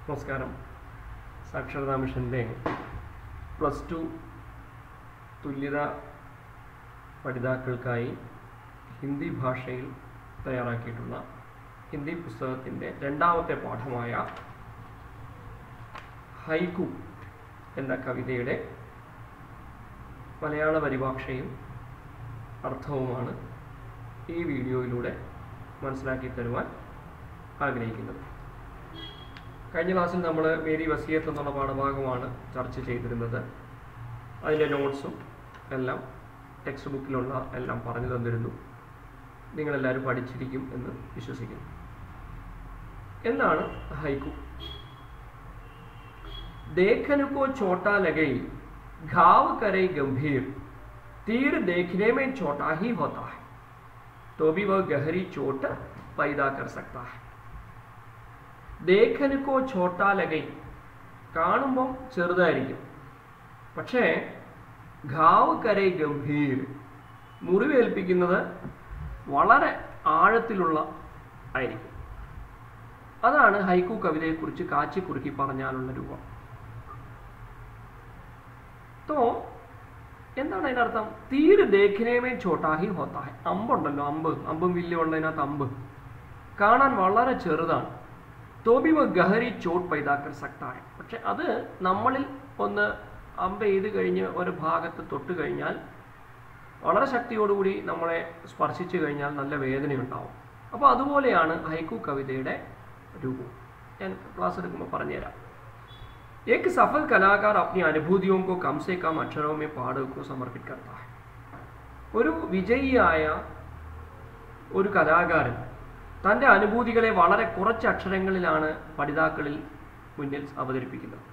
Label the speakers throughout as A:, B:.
A: നമസ്കാരം. സാക്ഷരതാ മിഷൻ്റെ +2 തുല്യത പഠിതാക്കൾക്കായി ഹിന്ദി ഭാഷയിൽ തയ്യാറാക്കിയിട്ടുള്ള ഹിന്ദി പുസ്തകത്തിൻ്റെ രണ്ടാമത്തെ പാഠമായ ഹൈക്കു എന്ന കവിതയുടെ മലയാള പരിഭാഷയും അർത്ഥവുമാണ് ഈ വീഡിയോയിലൂടെ മനസ്സിലാക്കി തരുവാൻ ആഗ്രഹിക്കുന്നത്. കഴിഞ്ഞ ക്ലാസ്സിൽ നമ്മൾ മേരി വസിയത്ത് എന്നുള്ള പാഠഭാഗമാണ് ചർച്ച ചെയ്തിരുന്നത്. അതിൻ്റെ നോട്ട്സും എല്ലാം ടെക്സ്റ്റ് ബുക്കിലുള്ള എല്ലാം പറഞ്ഞു തന്നിരുന്നു. നിങ്ങളെല്ലാവരും പഠിച്ചിരിക്കും എന്ന് വിശ്വസിക്കുന്നു. എന്താണ് ഹൈക്കു? देखने को छोटा लगे घाव करे गंभीर, तीर देखने में छोटा ही होता है तो भी वह गहरी चोट पैदा कर सकता है. देखने को छोटा लगे കാണുമ്പോൾ ചെറുതായിരിക്കും, പക്ഷേ ഘാവ് കരെ ഗംഭീർ മുറിവേൽപ്പിക്കുന്നത് വളരെ ആഴത്തിലുള്ള ആയിരിക്കും. അതാണ് ഹൈക്കു കവിതയെക്കുറിച്ച് കാച്ചി കുറുക്കി പറഞ്ഞാലുള്ള രൂപം. तो എന്താണ് അതിൻ്റെ അർത്ഥം? തീര് ദേഖിനേമേ ഛോട്ടാഹി ഹോത്താഹി. അമ്പുണ്ടല്ലോ, അമ്പും വില്ലും ഉള്ളതിനകത്ത് അമ്പ് കാണാൻ വളരെ ചെറുതാണ്. തോബി വ ഗഹരി ചോട്ട് പൈതാക്കർ സക്താഹി. പക്ഷെ അത് നമ്മളിൽ ഒന്ന് അമ്പ് ചെയ്ത് കഴിഞ്ഞ് ഒരു ഭാഗത്ത് തൊട്ട് കഴിഞ്ഞാൽ വളരെ ശക്തിയോടുകൂടി നമ്മളെ സ്പർശിച്ചു കഴിഞ്ഞാൽ നല്ല വേദനയുണ്ടാവും. അപ്പോൾ അതുപോലെയാണ് ഹൈക്കു കവിതയുടെ രൂപം. ഞാൻ ക്ലാസ് എടുക്കുമ്പോൾ പറഞ്ഞുതരാം. एक सफल कलाकार अपनी अनुभूतियों को कम से कम अक्षरों में पाठक को समर्पित करता है. ഒരു വിജയിയായ ഒരു കലാകാരൻ തൻ്റെ അനുഭൂതികളെ വളരെ കുറച്ച് അക്ഷരങ്ങളിലാണ് പഠിതാക്കളിൽ മുന്നിൽ അവതരിപ്പിക്കുന്നത്.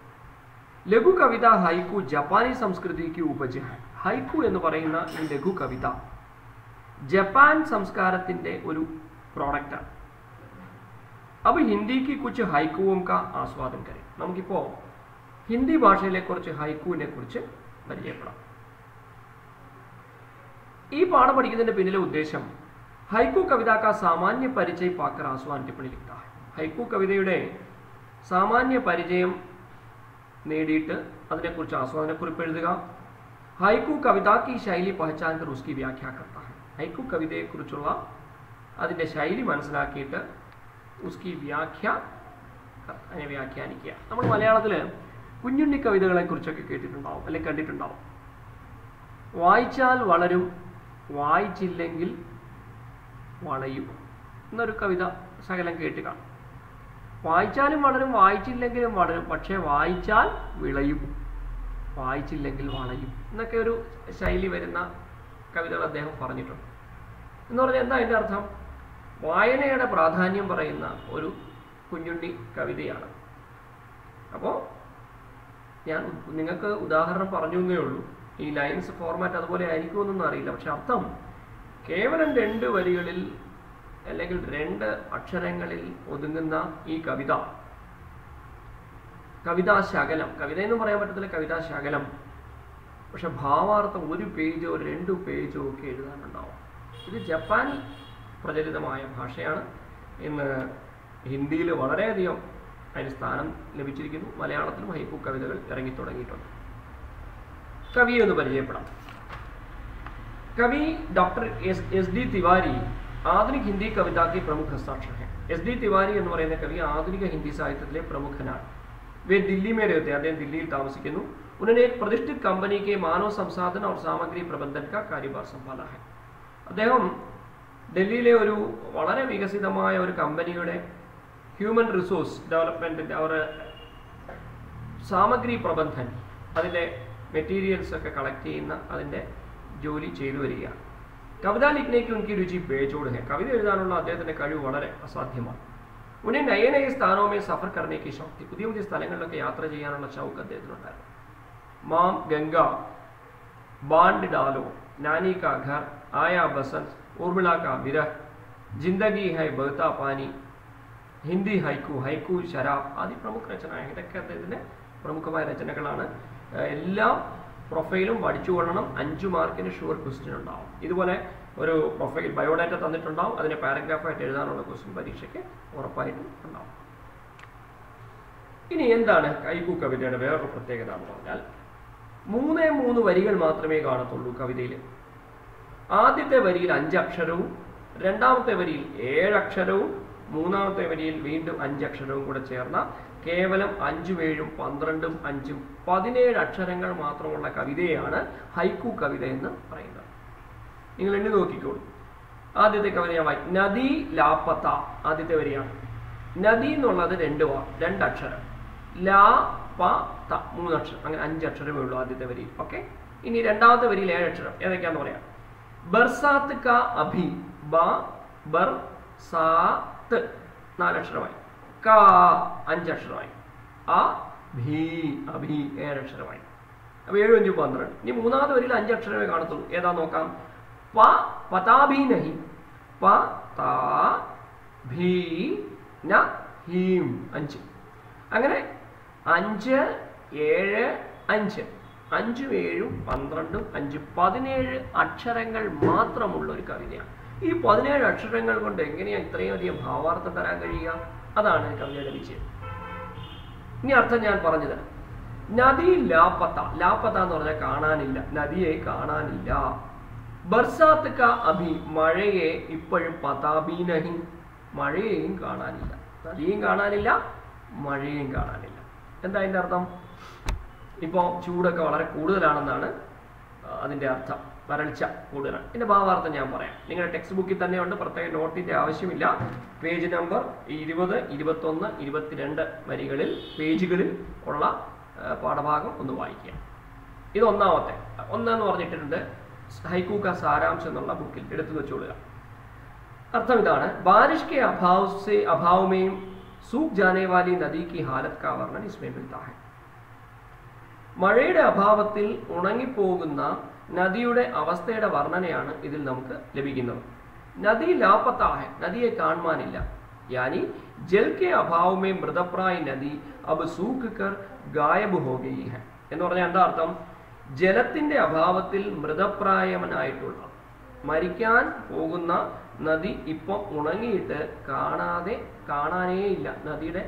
A: ലഘു കവിത ഹൈക്കു ജപ്പാനി സംസ്കൃതിക്ക് ഉപജ. ഹൈക്കു എന്ന് പറയുന്ന ഈ ലഘു കവിത ജപ്പാൻ സംസ്കാരത്തിൻ്റെ ഒരു പ്രോഡക്റ്റാണ്. അപ്പോൾ ഹിന്ദിക്ക് കുറിച്ച് ഹൈക്കുവും കാ ആസ്വാദനം കരെ. നമുക്കിപ്പോൾ ഹിന്ദി ഭാഷയിലെ കുറിച്ച് ഹൈക്കുവിനെ കുറിച്ച് പരിചയപ്പെടാം. ഈ പാഠം പഠിക്കുന്നതിന്റെ പിന്നിലെ ഉദ്ദേശം ഹൈക്കു കവിത കാ സാമാന്യ പരിചയ പാക്കർ ആസ്വാദൻ ടിപ്പണി ലിഖ്താ ഹൈ. ഹൈക്കു കവിതയുടെ സാമാന്യ പരിചയം നേടിയിട്ട് അതിനെക്കുറിച്ച് ആസ്വാദനക്കുറിപ്പ് എഴുതുക. ഹൈക്കു കവിത की ശൈലി പഹചാൻ കർ उसकी വ്യാഖ്യ करता है. ഹൈക്കു കവിതയെക്കുറിച്ചുള്ള അതിൻ്റെ ശൈലി മനസ്സിലാക്കിയിട്ട് उसकी വ്യാഖ്യാനിക്കുക. നമ്മൾ മലയാളത്തിൽ കുഞ്ഞുണ്ണി കവിതകളെ കുറിച്ചൊക്കെ കേട്ടിട്ടുണ്ടാവും, അല്ലെങ്കിൽ കണ്ടിട്ടുണ്ടാവും. വായിച്ചാൽ വളരും, വായിച്ചില്ലെങ്കിൽ വളയും എന്നൊരു കവിത ശകലം കേട്ട് കാണും. വായിച്ചാലും വളരും, വായിച്ചില്ലെങ്കിലും വളരും, പക്ഷേ വായിച്ചാൽ വിളയും, വായിച്ചില്ലെങ്കിൽ വളയും എന്നൊക്കെ ഒരു ശൈലി വരുന്ന കവിതകൾ അദ്ദേഹം പറഞ്ഞിട്ടുണ്ട്. എന്ന് പറഞ്ഞാൽ എന്താ അതിൻ്റെ അർത്ഥം? വായനയുടെ പ്രാധാന്യം പറയുന്ന ഒരു കുഞ്ഞുണ്ണി കവിതയാണ്. അപ്പോൾ ഞാൻ നിങ്ങൾക്ക് ഉദാഹരണം പറഞ്ഞു എന്നേ ഉള്ളൂ. ഈ ലൈൻസ് ഫോർമാറ്റ് അതുപോലെ ആയിരിക്കുമെന്നൊന്നും അറിയില്ല. പക്ഷെ അർത്ഥം കേവലം 2 വരികളിൽ അല്ലെങ്കിൽ 2 അക്ഷരങ്ങളിൽ ഒതുങ്ങുന്ന ഈ കവിതാശകലം, കവിതയെന്നും പറയാൻ പറ്റത്തില്ല, കവിതാശകലം. പക്ഷെ ഭാവാർത്ഥം 1 പേജോ 2 പേജോ ഒക്കെ എഴുതാനുണ്ടാവും. ഇത് ജപ്പാൻ പ്രചലിതമായ ഭാഷയാണ്. ഇന്ന് ഹിന്ദിയിൽ വളരെയധികം അതിന് സ്ഥാനം ലഭിച്ചിരിക്കുന്നു. മലയാളത്തിലും ഹൈക്കു കവിതകൾ ഇറങ്ങിത്തുടങ്ങിയിട്ടുണ്ട്. കവി എന്ന് പരിചയപ്പെടാം. കവി ഡോക്ടർ എസ് ഡി തിവാരി ആധുനിക ഹിന്ദി കവിതാക്ക് പ്രമുഖ ഹസ്താക്ഷർ है. എസ് ഡി തിവാരി എന്ന് പറയുന്ന കവി ആധുനിക ഹിന്ദി സാഹിത്യത്തിലെ പ്രമുഖനാണ്. വേ ദില്ലി में रहते हैं. അദ്ദേഹം ദില്ലിയിൽ താമസിക്കുന്നു. उन्होंने एक प्रतिष्ठित कंपनी के मानव संसाधन और सामग्री प्रबंधन का कार्यभार संभाला है. അദ്ദേഹം ഡൽഹിയിലെ ഒരു വളരെ വികസിതമായ ഒരു കമ്പനിയുടെ ഹ്യൂമൻ റിസോഴ്സ് ഡെവലപ്മെൻറ്റിൻ്റെ അവർ സാമഗ്രി പ്രബന്ധൻ, അതിൻ്റെ മെറ്റീരിയൽസ് ഒക്കെ കളക്ട് ചെയ്യുന്ന അതിൻ്റെ ജോലി ചെയ്തു വരികയാണ്. കവിത ലിഖ്നേക്ക് ഉनकी രുചി ബേജോഡ് है. കവിത എഴുതാനുള്ള അദ്ദേഹത്തിൻ്റെ കഴിവ് വളരെ അസാധ്യമാണ്. उन्हें नए नए स्थानों में सफ़र करने की शौक थी. പുതിയ പുതിയ സ്ഥലങ്ങളിലൊക്കെ യാത്ര ചെയ്യാനുള്ള ഷൗക്ക് അദ്ദേഹത്തിനുണ്ടായിരുന്നു. മാം ഗംഗ, ബാൻഡ് ഡാലോ, നാനി കാ ഘർ, ആയാ ബസന്ത്, ഉർമിള കാ വിരഹ്, ജിന്ദഗി ഹൈ ബഹ്താ പാനി, ഹിന്ദി ഹൈക്കു, ഹൈക്കു ശരാബ് ആദി പ്രമുഖ രചനയാണ്. ഇതൊക്കെ അദ്ദേഹത്തിൻ്റെ പ്രമുഖമായ രചനകളാണ്. എല്ലാ പ്രൊഫൈലും പഠിച്ചുകൊള്ളണം. 5 മാർക്കിന് ഷുവർ ക്വസ്റ്റ്യൻ ഉണ്ടാവും. ഇതുപോലെ ഒരു പ്രൊഫൈൽ ബയോഡാറ്റ തന്നിട്ടുണ്ടാവും. അതിനെ പാരഗ്രാഫായിട്ട് എഴുതാനുള്ള ക്വസ്റ്റ്യൻ പരീക്ഷയ്ക്ക് ഉറപ്പായിട്ടും ഉണ്ടാവും. ഇനി എന്താണ് ഹൈക്കു കവിതയുടെ വേറൊരു പ്രത്യേകത എന്ന് പറഞ്ഞാൽ 3 വരികൾ മാത്രമേ കാണത്തുള്ളൂ കവിതയിൽ. ആദ്യത്തെ വരിയിൽ 5 അക്ഷരവും, രണ്ടാമത്തെ വരിയിൽ 7 അക്ഷരവും, മൂന്നാമത്തെ വരിയിൽ വീണ്ടും 5 അക്ഷരവും കൂടെ ചേർന്ന കേവലം 5 7 12 5 17 അക്ഷരങ്ങൾ മാത്രമുള്ള കവിതയാണ് ഹൈക്കു കവിത എന്ന് പറയുന്നത്. നിങ്ങൾ എണ്ണി നോക്കിക്കോളൂ. ആദ്യത്തെ കവിത ഞാൻ വായിക്കും. നദി ലാപ്പത്ത ആദ്യത്തെ വരിയാണ്. നദി എന്നുള്ളത് 2 അക്ഷരം, ലാ പ ത 3 അക്ഷരം, അങ്ങനെ 5 അക്ഷരമേ ഉള്ളൂ ആദ്യത്തെ വരിയിൽ. ഓക്കെ, ഇനി രണ്ടാമത്തെ വരിയിൽ 7 അക്ഷരം. ഏതൊക്കെയാന്ന് പറയാം. ബർസാത്ത് ക അഭി, ബ ബർ സാ ത് 4 അക്ഷരമായി, ക 5 അക്ഷരമായി, അ ഭീ അഭി 7 അക്ഷരമായി. അപ്പൊ 7 5 12. ഇനി മൂന്നാമത്തെ വരിയിൽ 5 അക്ഷരമേ കാണത്തുള്ളൂ. ഏതാ നോക്കാം. പ പതാഭി നഹി, പ ത ഭീ ന ഹീം 5. അങ്ങനെ 5 7 5 5 7 12 5 17 അക്ഷരങ്ങൾ മാത്രമുള്ള ഒരു കവിതയാണ്. ഈ 17 അക്ഷരങ്ങൾ കൊണ്ട് എങ്ങനെയാണ് ഇത്രയും അധികം ഭാവാർത്ഥം തരാൻ കഴിയുക? അതാണ് കവിതയുടെ വിജയം. ഇനി അർത്ഥം ഞാൻ പറഞ്ഞു തരാം. നദി ലാപ്പത്ത, ലാപ്പത്ത എന്ന് പറഞ്ഞാൽ കാണാനില്ല, നദിയെ കാണാനില്ല. ബർസാത്ത് ക അഭി, മഴയെ ഇപ്പോഴും, പതാബി നഹി, മഴയെയും കാണാനില്ല. നദിയും കാണാനില്ല, മഴയും കാണാനില്ല. എന്താ അതിൻ്റെ അർത്ഥം? ഇപ്പോൾ ചൂടൊക്കെ വളരെ കൂടുതലാണെന്നാണ് അതിൻ്റെ അർത്ഥം. വരൾച്ച കൂടുതലാണ്. ഇതിൻ്റെ ഭാവാർത്ഥം ഞാൻ പറയാം. നിങ്ങളുടെ ടെക്സ്റ്റ് ബുക്കിൽ തന്നെയുണ്ട്, പ്രത്യേക നോട്ടിൻ്റെ ആവശ്യമില്ല. പേജ് നമ്പർ 20 21 22 വരികളിൽ പേജുകളിൽ ഉള്ള പാഠഭാഗം ഒന്ന് വായിക്കുക. ഇത് ഒന്നാമത്തെ. ഒന്നെന്ന് പറഞ്ഞിട്ടുണ്ട് ഹൈക്കു കാ സാരാംശം എന്നുള്ള ബുക്കിൽ എടുത്തു വെച്ചോളുക. अर्थम इതാണ് बारिश के अभाव से अभाव में सूख जाने वाली नदी की हालत का वर्णन इसमें मिलता है. മഴയുടെ അഭാവത്തിൽ ഉണങ്ങിപ്പോകുന്ന നദിയുടെ അവസ്ഥയുടെ വർണ്ണനയാണ് ഇതിൽ നമുക്ക് ലഭിക്കുന്നത്. നദി ലാപത്താ है, നദിയെ കാണുവാനില്ല. यानी जल के अभाव में मृतप्राय नदी अब सूख कर गायब हो गई है എന്ന് പറഞ്ഞാൽ എന്താ അർത്ഥം? ജലത്തിന്റെ അഭാവത്തിൽ മൃതപ്രായനായിട്ടുള്ള മരിക്കാൻ പോകുന്ന നദി ഇപ്പം ഉണങ്ങിയിട്ട് കാണാനേ ഇല്ല. നദിയുടെ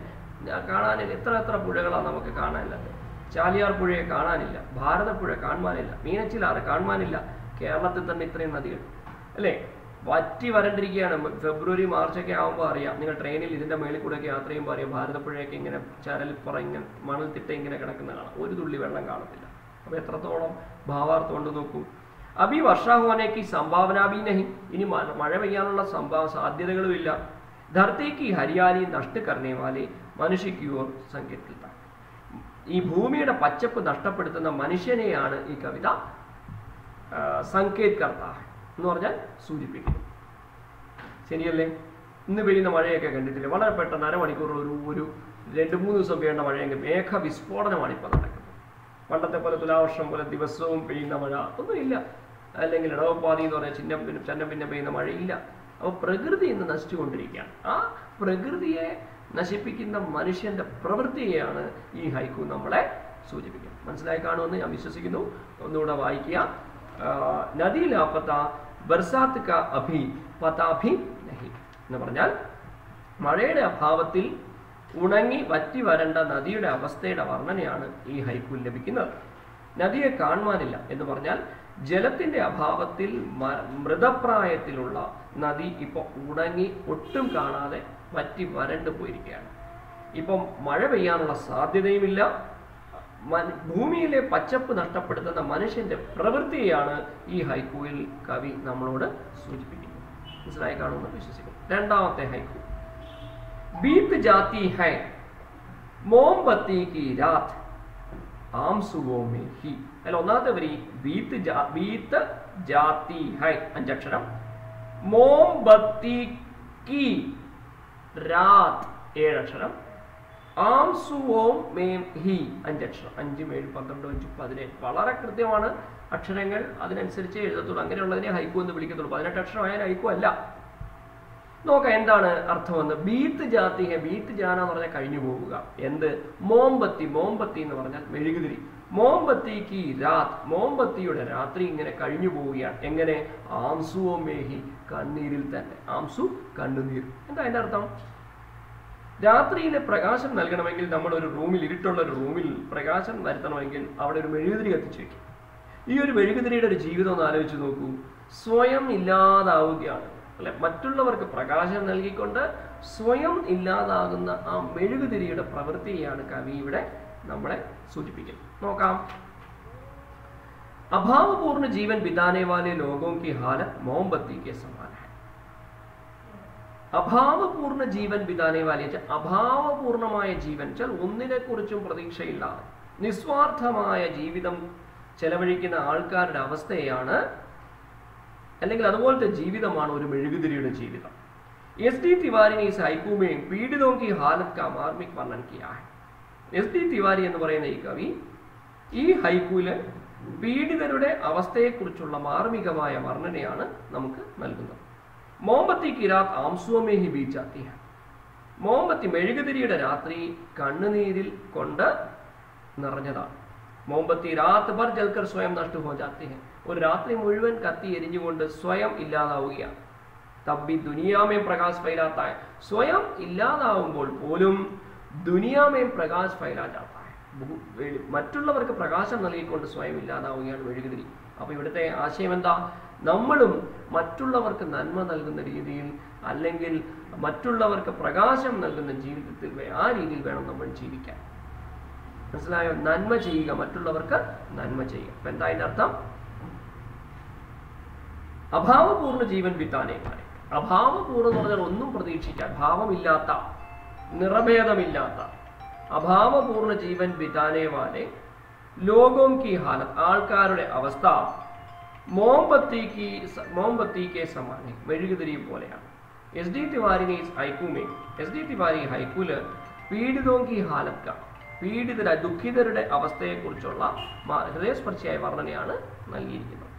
A: കാണാനില്ല. എത്ര പുഴകളാണ് നമുക്ക് കാണാനില്ല. ചാലിയാർ പുഴയെ കാണാനില്ല, ഭാരതപ്പുഴ കാണുവാനില്ല, മീനച്ചിലാറ് കാണുവാനില്ല. കേരളത്തിൽ തന്നെ ഇത്രയും നദികൾ അല്ലേ? വറ്റി വരണ്ടിരിക്കുകയാണ്. ഫെബ്രുവരി മാർച്ചൊക്കെ ആകുമ്പോൾ അറിയാം. നിങ്ങൾ ട്രെയിനിൽ ഇതിന്റെ മേളിൽ കൂടെയൊക്കെ യാത്ര ചെയ്യുമ്പോൾ അറിയാം, ഭാരതപ്പുഴയൊക്കെ ഇങ്ങനെ ചരലിപ്പുറം ഇങ്ങനെ മണൽത്തിട്ട ഇങ്ങനെ കിടക്കുന്ന കാണാം. ഒരു തുള്ളി വെള്ളം കാണത്തില്ല. അപ്പോൾ എത്രത്തോളം ഭാവാർത്ഥം കൊണ്ട് നോക്കൂ. അഭി വർഷാ ഹോനെ കി സംഭാവന ഭി നഹി, ഇനി മഴ പെയ്യാനുള്ള സാധ്യതകളുമില്ല. ധർത്തി കി ഹരിയാലി നഷ്ട കർണേ വാലെ മനുഷ്യ കി ഓർ സംകേത് करता है. ഈ ഭൂമിയുടെ പച്ചപ്പ് നഷ്ടപ്പെടുത്തുന്ന മനുഷ്യനെയാണ് ഈ കവിത സംകേത് करता है എന്ന് പറഞ്ഞാൽ സൂചിപ്പിക്കുന്നു. ശരിയല്ലേ? ഇന്ന് പെയ്യുന്ന മഴയൊക്കെ കണ്ടിട്ടില്ലേ? വളരെ പെട്ടെന്ന് അരമണിക്കൂർ ഒരു 2-3 ദിവസം പെയ്യേണ്ട മഴയെങ്കിൽ മേഘ വിസ്ഫോടനമാണ് ഇപ്പോൾ നടക്കുന്നത്. പണ്ടത്തെ പോലെ തുലാവർഷം പോലെ ദിവസവും പെയ്യുന്ന മഴ ഒന്നുമില്ല. അല്ലെങ്കിൽ ഇടവപ്പാതി എന്ന് പറഞ്ഞാൽ ചന്നം പിന്നെ പെയ്യുന്ന മഴയില്ല. അപ്പോൾ പ്രകൃതി ഇന്ന് നശിച്ചുകൊണ്ടിരിക്കുകയാണ്. ആ പ്രകൃതിയെ നശിപ്പിക്കുന്ന മനുഷ്യന്റെ പ്രവൃത്തിയെയാണ് ഈ ഹൈക്കു നമ്മളെ സൂചിപ്പിക്കുന്നത്. മനസ്സിലായി കാണുമെന്ന് ഞാൻ വിശ്വസിക്കുന്നു. ഒന്നുകൂടെ വായിക്കുക. നദി ലാപത്ത ബർസാത്ത് കാ അഭി പതാ ഭി നഹി എന്ന് പറഞ്ഞാൽ മഴയുടെ അഭാവത്തിൽ ഉണങ്ങി വറ്റി വരണ്ട നദിയുടെ അവസ്ഥയുടെ വർണ്ണനയാണ് ഈ ഹൈക്കുൽ ലഭിക്കുന്നത്. നദിയെ കാണുവാനില്ല എന്ന് പറഞ്ഞാൽ ജലത്തിന്റെ അഭാവത്തിൽ മൃതപ്രായത്തിലുള്ള നദി ഇപ്പോൾ ഉണങ്ങി ഒട്ടും കാണാതെ വറ്റി വരണ്ടു പോയിരിക്കുകയാണ്. ഇപ്പം മഴ പെയ്യാനുള്ള സാധ്യതയുമില്ല. ഭൂമിയിലെ പച്ചപ്പ് നഷ്ടപ്പെടുത്തുന്ന മനുഷ്യന്റെ പ്രവൃത്തിയാണ് ഈ ഹൈക്കുവിൽ കവി നമ്മളോട് സൂചിപ്പിക്കുന്നത്. മനസ്സിലായി കാണുമെന്ന് വിശ്വസിക്കുന്നു. രണ്ടാമത്തെ ഹൈക്കു. बीत जाती है मोमबत्ती की रात आंसुओं में ही. अല്ല, ഒന്നാമത്തെ വരി बीत जाती है 5 അക്ഷരം, मोमबत्ती की रात 7 അക്ഷരം, आंसुओं में ही 5 അക്ഷരം. 5 7 12 5 17 വളരെ കൃത്യമാണ് അക്ഷരങ്ങൾ. അതിനനുസരിച്ച് എഴുതത്തുള്ളൂ. അങ്ങനെയുള്ളതിനെ ഹൈക്കു എന്ന് വിളിക്കത്തുള്ളൂ. 18 അക്ഷരം ആയാൽ ഹൈക്കു അല്ല. നോക്കാം എന്താണ് അർത്ഥമെന്ന്. ബീത്ത് ജാത്തി ഹെ, ബീത്ത് ജാന എന്ന് പറഞ്ഞാൽ കഴിഞ്ഞു പോവുക. എന്ത്? മോംബത്തി, മോംബത്തി എന്ന് പറഞ്ഞാൽ മെഴുകുതിരി. മോംബത്തിക്ക് രാത്, മോംബത്തിയുടെ രാത്രി ഇങ്ങനെ കഴിഞ്ഞു പോവുകയാണ്. എങ്ങനെ? ആംസുവോ മേഹി, കണ്ണീരിൽ തന്നെ. ആംസു കണ്ണുനീർ. എന്താ അതിന്റെ അർത്ഥം? രാത്രിയിലെ പ്രകാശം നൽകണമെങ്കിൽ നമ്മൾ ഒരു റൂമിൽ, ഇരുട്ടുള്ള ഒരു റൂമിൽ പ്രകാശം വരുത്തണമെങ്കിൽ അവിടെ ഒരു മെഴുകുതിരി കത്തിച്ചു വയ്ക്കും. ഈ ഒരു മെഴുകുതിരിയുടെ ഒരു ജീവിതം ഒന്ന് ആലോചിച്ച് നോക്കൂ. സ്വയം ഇല്ലാതാവുകയാണ് അല്ലെ, മറ്റുള്ളവർക്ക് പ്രകാശം നൽകിക്കൊണ്ട് സ്വയം ഇല്ലാതാകുന്ന ആ മെഴുകുതിരിയുടെ പ്രവൃത്തിയാണ് കവി ഇവിടെ നമ്മളെ സൂചിപ്പിക്കുന്നത്. നോക്കാം. अभावपूर्ण जीवन बिताने वाले लोगों की हालत मोमबत्ती के समान है. അഭാവപൂർണ്ണ ജീവൻ ബിതാനെ വാലിയ, അഭാവപൂർണമായ ജീവൻ വെച്ചാൽ ഒന്നിനെ കുറിച്ചും പ്രതീക്ഷയില്ലാതെ നിസ്വാർത്ഥമായ ജീവിതം ചെലവഴിക്കുന്ന ആൾക്കാരുടെ അവസ്ഥയാണ്, അല്ലെങ്കിൽ അതുപോലത്തെ ജീവിതമാണ് ഒരു മെഴുകുതിരിയുടെ ജീവിതം. എസ്.ഡി. തിവാരി ने इस हाइकू में पीड़ितों की हालत का मार्मिक वर्णन किया है. എസ്.ഡി. തിവാരി എന്ന് പറയുന്ന ഈ കവി ഈ ഹൈക്കൂല് പീഡിതരുടെ അവസ്ഥയെക്കുറിച്ചുള്ള മാർമികമായ വർണ്ണനയാണ് നമുക്ക് നൽകുന്നത്. മോംബത്തി की रात आंसुओं में ही बीत जाती है. മോംബത്തി മെഴുകുതിരിയുടെ രാത്രി കണ്ണുനീരിൽ കൊണ്ട് നിറഞ്ഞതാണ്. മോംബത്തി രാത് ഭർ ജൽക്കർ സ്വയം നഷ്ട ഹോ ജാത്തി ഹൈ. ഒരു രാത്രി മുഴുവൻ കത്തി എരിഞ്ഞുകൊണ്ട് സ്വയം ഇല്ലാതാവുകയാണ്. തബ്ബി ദുനിയാമേ പ്രകാശ് ഫൈലാത്ത ഹൈ. സ്വയം ഇല്ലാതാവുമ്പോൾ പോലും ദുനിയാമേ പ്രകാശ് ഫൈലാ ജാത്ത ഹൈ. മറ്റുള്ളവർക്ക് പ്രകാശം നൽകിക്കൊണ്ട് സ്വയം ഇല്ലാതാവുകയാണ് മെഴുകുതിരി. അപ്പൊ ഇവിടുത്തെ ആശയം എന്താ? നമ്മളും മറ്റുള്ളവർക്ക് നന്മ നൽകുന്ന രീതിയിൽ, അല്ലെങ്കിൽ മറ്റുള്ളവർക്ക് പ്രകാശം നൽകുന്ന ജീവിതത്തിൽ ആ രീതിയിൽ വേണം നമ്മൾ ജീവിക്കാൻ. മനസ്സിലായോ? നന്മ ചെയ്യുക, മറ്റുള്ളവർക്ക് നന്മ ചെയ്യുക. അപ്പൊ എന്താ അതിന്റെ അർത്ഥം? അഭാവപൂർണ്ണ ജീവൻ ബിത്താനെ പോലെ. അഭാവപൂർണ്ണം എന്ന് പറഞ്ഞാൽ ഒന്നും പ്രതീക്ഷിക്കാൻ, ഭാവമില്ലാത്ത, നിറഭേദമില്ലാത്ത അഭാവപൂർണ്ണ ജീവൻ ബിതാനെ വാലെ ലോകോം കി ഹാലത്ത്, ആൾക്കാരുടെ അവസ്ഥ മോംബത്തി കെ സമാനെ, മെഴുകുതിരി പോലെയാണ്. എസ്.ഡി. തിവാരി എസ്.ഡി. തിവാരി ഹൈക്കൂല് പീഡിതോം കി ഹാലത്ത്, പീഡിതരായ ദുഃഖിതരുടെ അവസ്ഥയെക്കുറിച്ചുള്ള ഹൃദയസ്പർശിയായ വർണ്ണനയാണ് നൽകിയിരിക്കുന്നത്.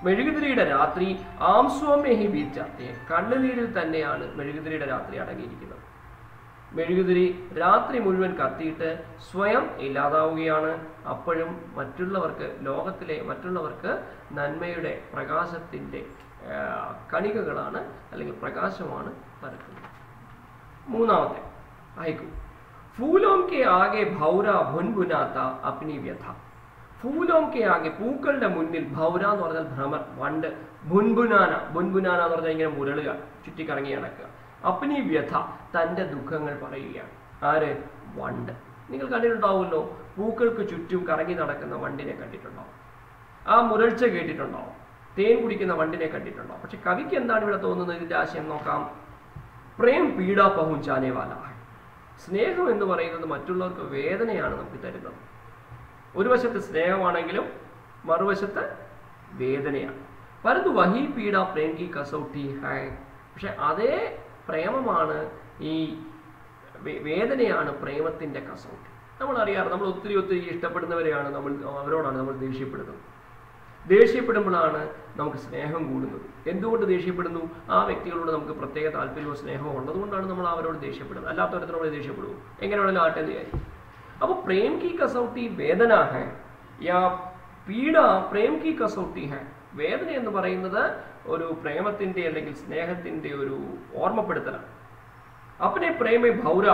A: മെഴുകുതിരിയുടെ രാത്രി ആംസുവമേ ഹി ബീത് ജാത്തി ഹൈ. കണ്ണുനീരിൽ തന്നെയാണ് മെഴുകുതിരിയുടെ രാത്രി അടങ്ങിയിരിക്കുന്നത്. മെഴുകുതിരി രാത്രി മുഴുവൻ കത്തിയിട്ട് സ്വയം ഇല്ലാതാവുകയാണ്. അപ്പോഴും മറ്റുള്ളവർക്ക്, ലോകത്തിലെ മറ്റുള്ളവർക്ക് നന്മയുടെ പ്രകാശത്തിൻ്റെ കണികകളാണ്, അല്ലെങ്കിൽ പ്രകാശമാണ് പരക്കുന്നത്. മൂന്നാമത്തെ ഹൈക്കു. ഫൂലോം കെ ആകെ ഭൗര ഭുൻഭുനാത്ത അപ്നി വ്യഥ. ഫൂലോം കെ ആകെ, പൂക്കളുടെ മുന്നിൽ, ഭൗര എന്ന് പറഞ്ഞാൽ ഭ്രമർ, വണ്ട്, ഭുൻഭുനാന എന്ന് പറഞ്ഞാൽ ഇങ്ങനെ മുരളുക, ചുറ്റിക്കറങ്ങി നടക്കുക. അപ്നി വ്യഥ, തൻ്റെ ദുഃഖങ്ങൾ പറയുകയാണ്. ആര്? വണ്ട്. നിങ്ങൾ കണ്ടിട്ടുണ്ടാവുമല്ലോ, പൂക്കൾക്ക് ചുറ്റും കറങ്ങി നടക്കുന്ന വണ്ടിനെ കണ്ടിട്ടുണ്ടാവും, ആ മുരൾച്ച കേട്ടിട്ടുണ്ടാവും, തേൻ കുടിക്കുന്ന വണ്ടിനെ കണ്ടിട്ടുണ്ടാവും. പക്ഷെ കവിക്ക് എന്താണ് ഇവിടെ തോന്നുന്നത്? ഇതിന്റെ ആശയം നോക്കാം. പ്രേം പീഡ പഹുഞ്ചാനെ വാല. സ്നേഹം എന്ന് പറയുന്നത് മറ്റുള്ളവർക്ക് വേദനയാണ് നമുക്ക് തരുന്നത്. ഒരു വശത്ത് സ്നേഹമാണെങ്കിലും മറുവശത്ത് വേദനയാണ്. പരന്തു വഹി പീഡ പ്രേം കി കസൗട്ടി ഹൈ. പക്ഷെ അതേ പ്രേമമാണ്, ഈ വേദനയാണ് പ്രേമത്തിന്റെ കസൗട്ടി. നമ്മൾ അറിയാറ്, നമ്മൾ ഒത്തിരി ഇഷ്ടപ്പെടുന്നവരെയാണ് അവരോടാണ് നമ്മൾ ദേഷ്യപ്പെടുന്നത്. ദേഷ്യപ്പെടുമ്പോഴാണ് നമുക്ക് സ്നേഹം കൂടുന്നത്. എന്തുകൊണ്ട് ദേഷ്യപ്പെടുന്നു? ആ വ്യക്തികളോട് നമുക്ക് പ്രത്യേക താല്പര്യവും സ്നേഹവും ഉള്ളതുകൊണ്ടാണ് നമ്മൾ അവരോട് ദേഷ്യപ്പെടുന്നത്. അല്ലാത്തവരത്തിനോട് ദേഷ്യപ്പെടും, എങ്ങനെ വേണമെങ്കിലും ആട്ടെ എന്ന് വിചാരിക്കും. അപ്പോൾ പ്രേം കി കസൗട്ടി വേദന ഹൈ യാ പീഡ പ്രേം കി കസൗട്ടി ഹൈ. വേദന എന്ന് പറയുന്നത് ഒരു പ്രേമത്തിന്റെ അല്ലെങ്കിൽ സ്നേഹത്തിന്റെ ഒരു ഓർമ്മപ്പെടുത്തലാണ്. അപ്നെ പ്രേമേ ഭൗര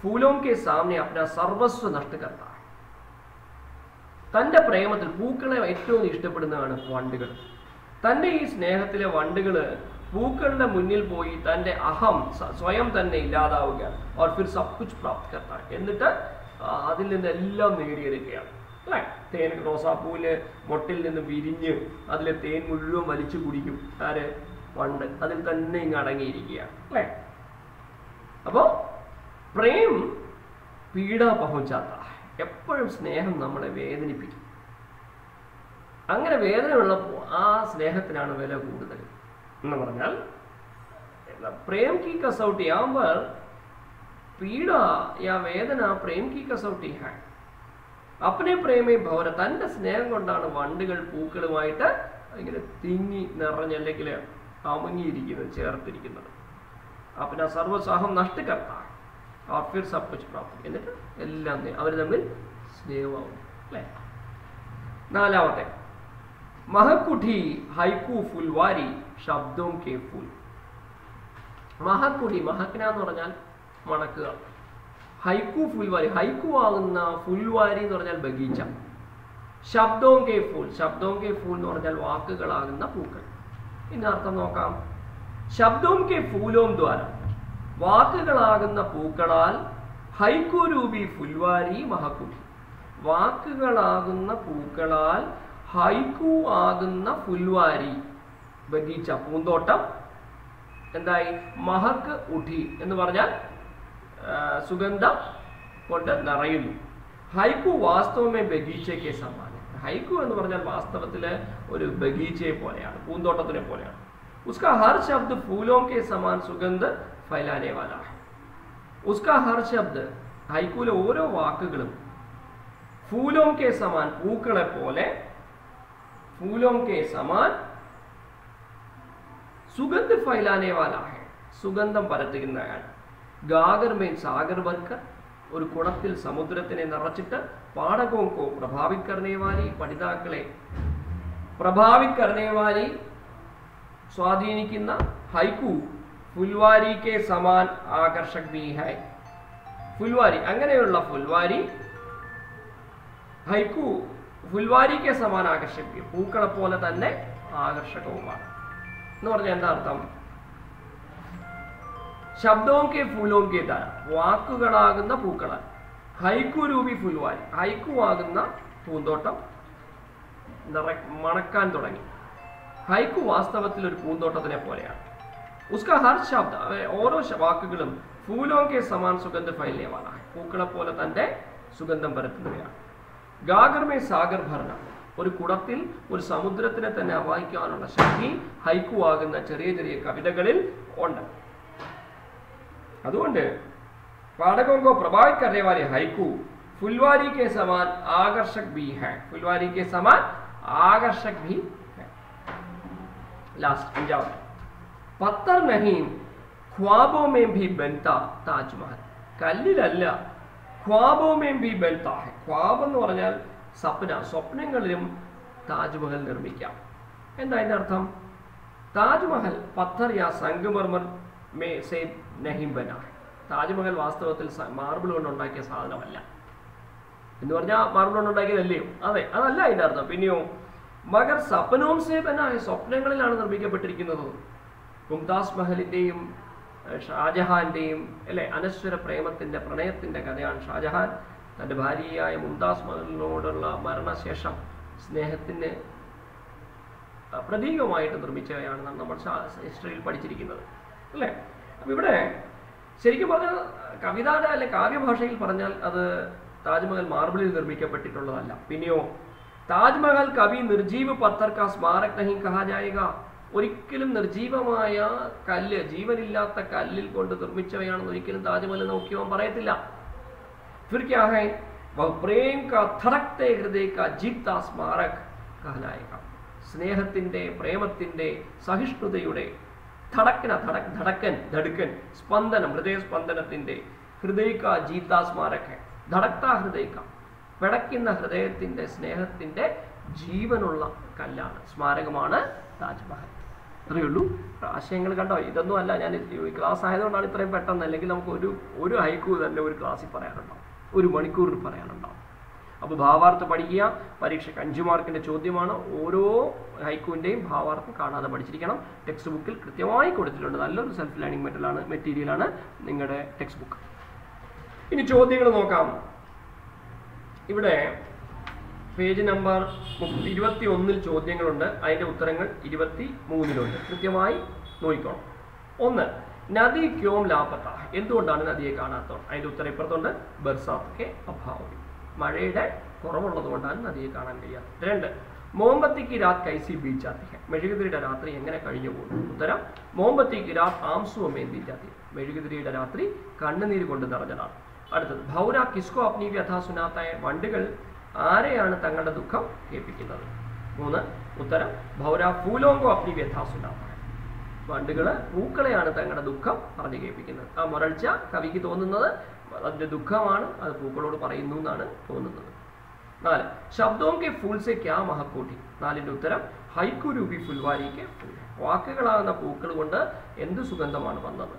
A: ഫൂലോം കെ സാമനെ അപ്ന സർവസ്വ നഷ്ടകർത്ത. തൻ്റെ പ്രേമത്തിൽ പൂക്കളെ ഏറ്റവും ഇഷ്ടപ്പെടുന്നതാണ് വണ്ടുകൾ. തൻ്റെ ഈ സ്നേഹത്തിലെ വണ്ടുകൾ പൂക്കളുടെ മുന്നിൽ പോയി തൻ്റെ അഹം സ്വയം തന്നെ ഇല്ലാതാവുകയാണ്. ഓർ ഫിർ സബ് കുച്ച് പ്രാപ്ത് കർത്ത. എന്നിട്ട് അതിൽ നിന്നെല്ലാം നേടിയെടുക്കുകയാണ്. അല്ലേ? തേൻ, റോസാപ്പൂവില് മൊട്ടിൽ നിന്ന് വിരിഞ്ഞ് അതിലെ തേൻ മുഴുവൻ വലിച്ചു കുടിക്കും. ആര്? വണ്ട്. അതിൽ തന്നെ ഇങ്ങ് അടങ്ങിയിരിക്കുകയാണ്. അല്ലേ? അപ്പോ പ്രേം പീഡ പഹുഞ്ചാത്ത. എപ്പോഴും സ്നേഹം നമ്മളെ വേദനിപ്പിക്കും. അങ്ങനെ വേദനയുള്ളപ്പോൾ ആ സ്നേഹത്തിനാണ് വില കൂടുതൽ എന്ന് പറഞ്ഞാൽ, പ്രേം കി കസൗട്ടി ആകുമ്പോൾ പീഡ യാ വേദന പ്രേം കി കസൗട്ടി ഹൈ. അപ്നെ പ്രേമേ ഭൗര, തൻ്റെ സ്നേഹം കൊണ്ടാണ് വണ്ടുകൾ പൂക്കളുമായിട്ട് ഇങ്ങനെ തിങ്ങി നിറഞ്ഞ് അല്ലെങ്കിൽ അമുങ്ങിയിരിക്കുന്നത്, ചേർത്തിരിക്കുന്നത്. അപ്ന സർവസാഹം നഷ്ടകർത്ത और फिर सब कुछ प्राप्त. എന്നിട്ട് എല്ലാം അവർ തമ്മിൽ സ്നേഹമാവും. അല്ലേ? നാലാമത്തെ മഹക്കുഠി ഹൈക്കു ഫുൽവാരി ശബ്ദോം കെ ഫുൽ. മഹക്കുഠി, മഹക്ന എന്ന് പറഞ്ഞാൽ മണക്കുക. ഹൈക്കു ഫുൽവാരി, ഹൈക്കു ആകുന്ന ഫുൽവാരി എന്ന് പറഞ്ഞാൽ ബഗീച്ച. ശബ്ദോം കെ ഫൂൽ, ശബ്ദോം കെ ഫൂൽ എന്ന് പറഞ്ഞാൽ വാക്കുകളാകുന്ന പൂക്കൾ. ഇതിന്റെ അർത്ഥം നോക്കാം. ശബ്ദോം കെ ഫൂലോം ദ്വാര, വാക്കുകളാകുന്ന പൂക്കളാൽ ഹൈക്കു രൂപി ഫുൽവാരി മഹക്കുടി, വാക്കുകളാകുന്ന പൂക്കളാൽ ഹൈക്കു ആകുന്ന ഫുൽവാരി ബഗീച്ച പൂന്തോട്ടം എന്തായി? മഹക്ക് ഉഠി എന്ന് പറഞ്ഞാൽ സുഗന്ധം കൊണ്ട് നിറയുന്നു. ഹൈക്കു വാസ്തവമേ ബഗീച്ചയ്ക്ക് സമാനം. ഹൈക്കു എന്ന് പറഞ്ഞാൽ വാസ്തവത്തില് ഒരു ബഗീച്ചയെ പോലെയാണ്, പൂന്തോട്ടത്തിനെ പോലെയാണ്. उसका हर शब्द फूलों के समान सुगंध फैलाने वाला है. उसका हर शब्द, ഹൈക്കൂലെ ഓരോ വാക്കുകളും ഫൂലോം കെ സമാൻ, പൂക്കളെ പോലെ, ഫൂലോം കെ സമാൻ സുഗന്ധ ഫൈലാനെ വാല ഹെ, സുഗന്ധം പരത്തുന്നതാണ്. ഗാഗർ മേൻ സാഗർ വർക്കർ, ഒരു കുടത്തിൽ സമുദ്രത്തിനെ നിറച്ചിട്ട് പാഠകോം കോ പ്രഭാവിത് കർണേ വാലി, പഠിതാക്കളെ പ്രഭാവിത് കർണേ വാലി സ്വാധീനിക്കുന്ന ഹൈക്കു ഫുൽവാരി കെ സമാൻ ആകർഷക് ഭി ഹൈ. ഫുൽവാരി, അങ്ങനെയുള്ള ഫുൽവാരി ഹൈക്കു ഫുൽവാരി കെ സമാൻ ആകർഷക് ഭി, പൂക്കളെ പോലെ തന്നെ ആകർഷകവുമാണ്. എന്ന് പറഞ്ഞാൽ എന്താ അർത്ഥം? ശബ്ദവും കെ ഫൂലോം കെ ധാര, വാക്കുകളാകുന്ന പൂക്കളാൽ ഹൈക്കു രൂപി ഫുൽവാരി, ഹൈക്കു ആകുന്ന പൂന്തോട്ടം മണക്കാൻ തുടങ്ങി. ഹൈക്കു വാസ്തവത്തിൽ ഒരു പൂന്തോട്ടത്തിനെ പോലെയാണ്. ഉസ്കാ ഹർ ശബ്ദ, ഓരോ വാക്കുകളും ഫൂലോം കെ സമാൻ സുഗന്ധ ഫൈലേവാന, പൂക്കളെ പോലെ തന്നെ സുഗന്ധം പരത്തുന്നവയാണ്. ഗാഗർ മേ സാഗർ ഭർണ, ഒരു കുടത്തിൽ ഒരു സമുദ്രത്തിനെ തന്നെ ആവാഹിക്കാനുള്ള ശക്തി ഹൈക്കു ആകുന്ന ചെറിയ ചെറിയ കവിതകളിൽ ഉണ്ട്. അതുകൊണ്ട് പാഠകോं को प्रभावित करने वाले हाइकू फुलवारी के समान आकर्षक भी है, फुलवारी के समान आकर्षक भी है. लास्ट अंजाम, पत्थर नहीं ख्वाबों में भी बनता ताजमहल, കല്ലിലല്ല ख्वाबों में भी बनता है. ख्वाബ് എന്ന് പറഞ്ഞാൽ സ്വപ്ന, സ്വപ്നങ്ങളിലും താജ്മഹൽ നിർമ്മിക്കാം. എന്താ അതിന്റെ അർത്ഥം? താജ്മഹൽ പത്ഥർ യാ സംഗമർമർ മേ സേ നഹീം ബനാ, താജ്മഹൽ വാസ്തവത്തിൽ മാർബിൾ കൊണ്ട് ഉണ്ടാക്കിയ സാധനമല്ല. എന്ന് പറഞ്ഞാൽ മാർബിൾ കൊണ്ട് ഉണ്ടാക്കിയതല്ലയോ? അതെ, അതല്ല അതിന്റെ അർത്ഥം. പിന്നെയോ മഗർ സപനോം സേ ബനായ, സ്വപ്നങ്ങളിലാണ് നിർമ്മിക്കപ്പെട്ടിരിക്കുന്നത്. മുംതാസ് മഹലിന്റെയും ഷാജഹാന്റെയും അല്ലെ അനശ്വര പ്രേമത്തിന്റെ പ്രണയത്തിന്റെ കഥയാണ്. ഷാജഹാൻ തന്റെ ഭാര്യയായ മുംതാസ് മഹലിനോടുള്ള മരണശേഷം സ്നേഹത്തിന് പ്രതീകമായിട്ട് നിർമ്മിച്ചവയാണെന്നാണ് നമ്മൾ ഹിസ്റ്ററിയിൽ പഠിച്ചിരിക്കുന്നത് അല്ലേ. അപ്പൊ ഇവിടെ ശരിക്കും പറഞ്ഞാൽ കവിതയുടെ അല്ലെ കാവ്യഭാഷയിൽ പറഞ്ഞാൽ അത് താജ്മഹൽ മാർബിളിൽ നിർമ്മിക്കപ്പെട്ടിട്ടുള്ളതല്ല. പിന്നെയോ താജ്മഹൽ കവി നിർജീവ് പത്ഥർ കാ സ്മാരക് നഹീം കഹാ ജായേഗ, ഒരിക്കലും നിർജീവമായ കല്ല്, ജീവനില്ലാത്ത കല്ലിൽ കൊണ്ട് നിർമ്മിച്ചവയാണെന്ന് ഒരിക്കലും താജ്മഹൽ നോക്കിയവൻ പറയത്തില്ല. फिर क्या है? वह प्रेम का धड़कते हृदय का जीता स्मारक कहलाएगा. സ്നേഹത്തിന്റെ പ്രേമത്തിന്റെ സഹിഷ്ണുതയുടെ ധടക്കൻ സ്പന്ദനം, ഹൃദയസ്പന്ദനത്തിന്റെ ഹൃദയക ജീതാ സ്മാരക, ധടക്ത ഹൃദയക, പിടയ്ക്കുന്ന ഹൃദയത്തിന്റെ സ്നേഹത്തിന്റെ ജീവനുള്ള കല്ലാണ്, സ്മാരകമാണ് താജ്മഹൽ. അത്രയേ ഉള്ളൂ. ആശയങ്ങൾ കണ്ടോ? ഇതൊന്നും അല്ല, ഞാൻ ക്ലാസ് ആയതുകൊണ്ടാണ് ഇത്രയും പെട്ടെന്ന്, അല്ലെങ്കിൽ നമുക്ക് ഒരു ഹൈക്കു തന്നെ ഒരു ക്ലാസ്സിൽ പറയാനുണ്ടാവും, ഒരു മണിക്കൂറിൽ പറയാനുണ്ടാവും. അപ്പോൾ ഭാവാർത്ഥം പഠിക്കുക. പരീക്ഷയ്ക്ക് 5 മാർക്കിന്റെ ചോദ്യമാണ്. ഓരോ ഹൈക്കുവിൻ്റെയും ഭാവാർത്ഥം കാണാതെ പഠിച്ചിരിക്കണം. ടെക്സ്റ്റ് ബുക്കിൽ കൃത്യമായി കൊടുത്തിട്ടുണ്ട്. നല്ലൊരു സെൽഫ് ലേണിംഗ് മെറ്റീരിയലാണ് നിങ്ങളുടെ ടെക്സ്റ്റ് ബുക്ക്. ഇനി ചോദ്യങ്ങൾ നോക്കാം. ഇവിടെ പേജ് നമ്പർ 21 ചോദ്യങ്ങളുണ്ട്. അതിന്റെ ഉത്തരങ്ങൾ 23 കൃത്യമായി നോക്കിക്കോണം. 1, നദി ക്യോം ലാപത്ത, എന്തുകൊണ്ടാണ് നദിയെ കാണാത്തത്? അതിന്റെ ഉത്തരം ഇപ്പുറത്തുണ്ട്. ബർസാത്ത് കെ അഭാവം, മഴയുടെ കുറവുള്ളത് കൊണ്ടാണ് നദിയെ കാണാൻ കഴിയാത്തത്. 2, മോംബത്തിക്ക് രാത് കൈസി ബീജാത്തി ഹെ, മെഴുകുതിരിയുടെ രാത്രി എങ്ങനെ കഴിഞ്ഞു പോകുന്നു? ഉത്തരം മോംബത്തിക്ക് രാത് ആംസുവമേ ബീജാത്തി, മെഴുകുതിരിയുടെ രാത്രി കണ്ണുനീര് കൊണ്ട് നിറഞ്ഞതാണ്. അടുത്തത് ഭൗര കിസ്കോ അപ്നി വ്യഥ സുനാത്തായ, വണ്ടുകൾ ആരെയാണ് തങ്ങളുടെ ദുഃഖം കേൾപ്പിക്കുന്നത്? 3, ഉത്തരം ഭൗര ഫൂലോങ്കോ അപ്നി വ്യഥ സുനാത്തായ, വണ്ടുകള് പൂക്കളെയാണ് തങ്ങളുടെ ദുഃഖം പറഞ്ഞു കേൾപ്പിക്കുന്നത്. ആ മുരൾച്ച കവിക്ക് തോന്നുന്നത് അതിന്റെ ദുഃഖമാണ്, അത് പൂക്കളോട് പറയുന്നു എന്നാണ് തോന്നുന്നത്. 4, ശബ്ദോം കെ ഫൂൽ സെ ക്യാ മഹക്കൂട്ടി, 4ന്റെ ഉത്തരം ഹൈക്കു രൂപി ഫുൽവാരി കെ ഫൂൽ, വാക്കുകളാകുന്ന പൂക്കൾ കൊണ്ട് എന്ത് സുഗന്ധമാണ് വന്നത്?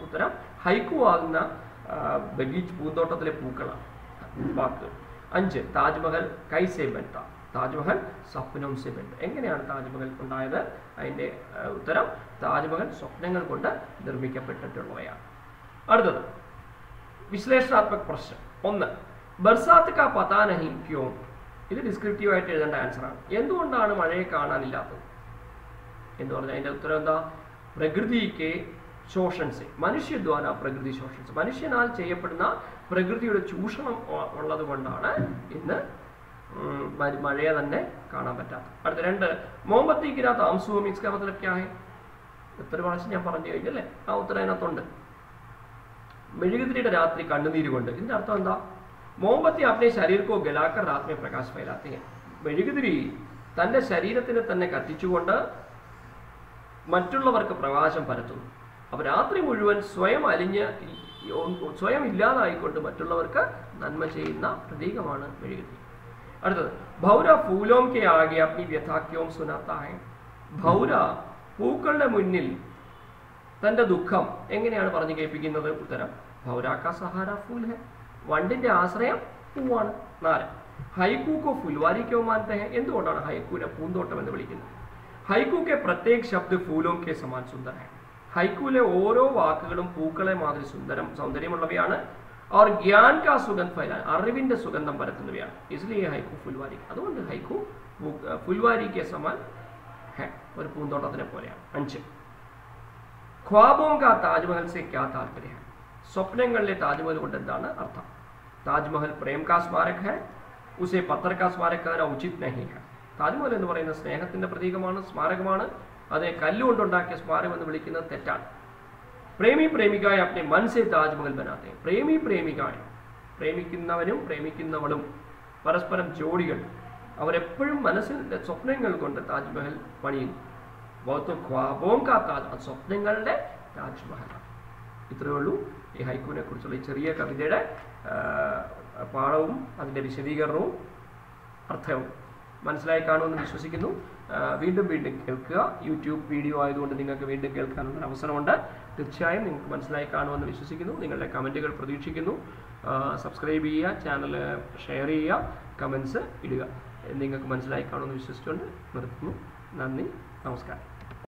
A: ഉത്തരം ഹൈക്കു ആകുന്ന ബഗീച്ച് പൂന്തോട്ടത്തിലെ പൂക്കളാണ് വാക്ക്. 5 താജ്മഹൽ കൈസെ ബൻത, താജ്മഹൽ സ്വപ്നം സെ ബൻത. എങ്ങനെയാണ് താജ്മഹൽ ഉണ്ടായത്? അതിൻ്റെ ഉത്തരം താജ്മഹൽ സ്വപ്നങ്ങൾ കൊണ്ട് നിർമ്മിക്കപ്പെട്ടിട്ടുള്ളവയാണ്. അടുത്തത് വിശ്ലേഷണാത്മക പ്രശ്നം. 1 ബർസാത്ത് കാ പതാ നഹി ക്യോ. ഇത് ഡിസ്ക്രിപ്റ്റീവ് ആയിട്ട് എഴുതേണ്ട ആൻസറാണ്. എന്തുകൊണ്ടാണ് മഴയെ കാണാനില്ലാത്തത് എന്ന് പറഞ്ഞാൽ അതിൻ്റെ ഉത്തരം എന്താ? പ്രകൃതിക്ക് ശോഷൺ സെ, മനുഷ്യദ്വാര പ്രകൃതി ശോഷൺ സെ, മനുഷ്യനാൽ ചെയ്യപ്പെടുന്ന പ്രകൃതിയുടെ ചൂഷണം ഉള്ളത് കൊണ്ടാണ് ഇന്ന് മഴയെ തന്നെ കാണാൻ പറ്റാത്തത്. അടുത്ത 2 മോംബത്തി ഗിരാ താംസു മിക്സ് കാ മതലബ് ക്യാ ഹൈ. എത്ര പ്രാവശ്യം ഞാൻ പറഞ്ഞു കഴിഞ്ഞല്ലേ? ആ ഉത്തരം അതിനകത്തുണ്ട്. മെഴുകുതിരിയുടെ രാത്രി കണ്ണുനീര് കൊണ്ട്. ഇതിന്റെ അർത്ഥം എന്താ? മോംബത്തി अपने शरीर को गलाकर रात में प्रकाश फैलाते हैं. മെഴുകുതിരി തൻ്റെ ശരീരത്തിനെ തന്നെ കത്തിച്ചുകൊണ്ട് മറ്റുള്ളവർക്ക് പ്രകാശം പരത്തുന്നു. അപ്പോൾ രാത്രി മുഴുവൻ സ്വയം ഇല്ലാതായിക്കൊണ്ട് മറ്റുള്ളവർക്ക് നന്മ ചെയ്യുന്ന പ്രതീകമാണ് മെഴുകുതിരി. അടുത്തത് ഭൗര ഫൂലോം കെ ആകെ അപ്നി വ്യഥാക്യവും സുനാത്താ ഹൈ. ഭൗര പൂക്കളുടെ മുന്നിൽ തൻ്റെ ദുഃഖം എങ്ങനെയാണ് പറഞ്ഞു കേൾപ്പിക്കുന്നത്? ഉത്തരം ഭൗരാക്ക സഹാര ഫൂൽ ഹെ. വണ്ടിന്റെ ആശ്രയം പൂവാണ്. 4 ഹൈക്കൂക്കോ ഫുൽവാരിക്കോ മാനത്തെ ഹെ. എന്തുകൊണ്ടാണ് ഹൈക്കൂനെ പൂന്തോട്ടം എന്ന് വിളിക്കുന്നത്? ഹൈക്കൂക്കെ പ്രത്യേക ശബ്ദ ഫൂലോം കെ സമാൻ സുന്ദർ ഹെ. ഹൈക്കൂലെ ഓരോ വാക്കുകളും പൂക്കളെ മാതിരി സൗന്ദര്യമുള്ളവയാണ്. और ज्ञान का सुगंध फैलान, അറിവിന്റെ സുഗന്ധം പരത്തുന്നവയാണ്. इसलिए ഹൈക്കു ഫുൽവാരി. അതുകൊണ്ട് ഹൈക്കു ഫുൽവാരിക്ക് സമാൻ ഹെ, ഒരു പൂന്തോട്ടത്തിനെ പോലെയാണ്. 5 ख्वाबों का ताजमहल से क्या तात्पर्य है. സ്വപ്നങ്ങളിലെ താജ്മഹൽ കൊണ്ട് എന്താണ് അർത്ഥം? താജ്മഹൽ പ്രേം കാ സ്മാരക് ഹെ, ഉസേ പത്തർ കാ സ്മാരക് कहना उचित नहीं है. താജ്മഹൽ എന്ന് പറയുന്നത് സ്നേഹത്തിന്റെ പ്രതീകമാണ്, സ്മാരകമാണ്. അതിനെ കല്ലുകൊണ്ടുണ്ടാക്കിയ സ്മാരകം എന്ന് വിളിക്കുന്നത് തെറ്റാണ്. പ്രേമി പ്രേമികായ अपने मन से ताजमहल बनाते हैं. പ്രേമി പ്രേമികായ, പ്രേമിക്കുന്നവനും പ്രേമിക്കുന്നവളും പരസ്പരം ജോഡികൾ, അവരെപ്പോഴും മനസ്സിൽ സ്വപ്നങ്ങൾ കൊണ്ട് താജ്മഹൽ പണിയുന്നു. ഖ്വാബോം കാ താജ്, സ്വപ്നങ്ങളുടെ താജ്മഹലാണ്. ഇത്രയേ ഉള്ളൂ ഈ ഹൈക്കൂനെ കുറിച്ചുള്ള ഈ ചെറിയ കവിതയുടെ പാഠവും അതിൻ്റെ വിശദീകരണവും അർത്ഥവും മനസ്സിലായി കാണുമെന്ന് വിശ്വസിക്കുന്നു. വീണ്ടും വീണ്ടും കേൾക്കുക. യൂട്യൂബ് വീഡിയോ ആയതുകൊണ്ട് നിങ്ങൾക്ക് വീണ്ടും കേൾക്കാനുള്ള അവസരമുണ്ട്. തീർച്ചയായും നിങ്ങൾക്ക് മനസ്സിലായി കാണുമെന്ന് വിശ്വസിക്കുന്നു. നിങ്ങളുടെ കമൻറ്റുകൾ പ്രതീക്ഷിക്കുന്നു. സബ്സ്ക്രൈബ് ചെയ്യുക, ചാനൽ ഷെയർ ചെയ്യുക, കമൻസ് ഇടുക. നിങ്ങൾക്ക് മനസ്സിലായി കാണുമെന്ന് വിശ്വസിച്ചുകൊണ്ട് നിർത്തുന്നു. നന്ദി, നമസ്കാരം.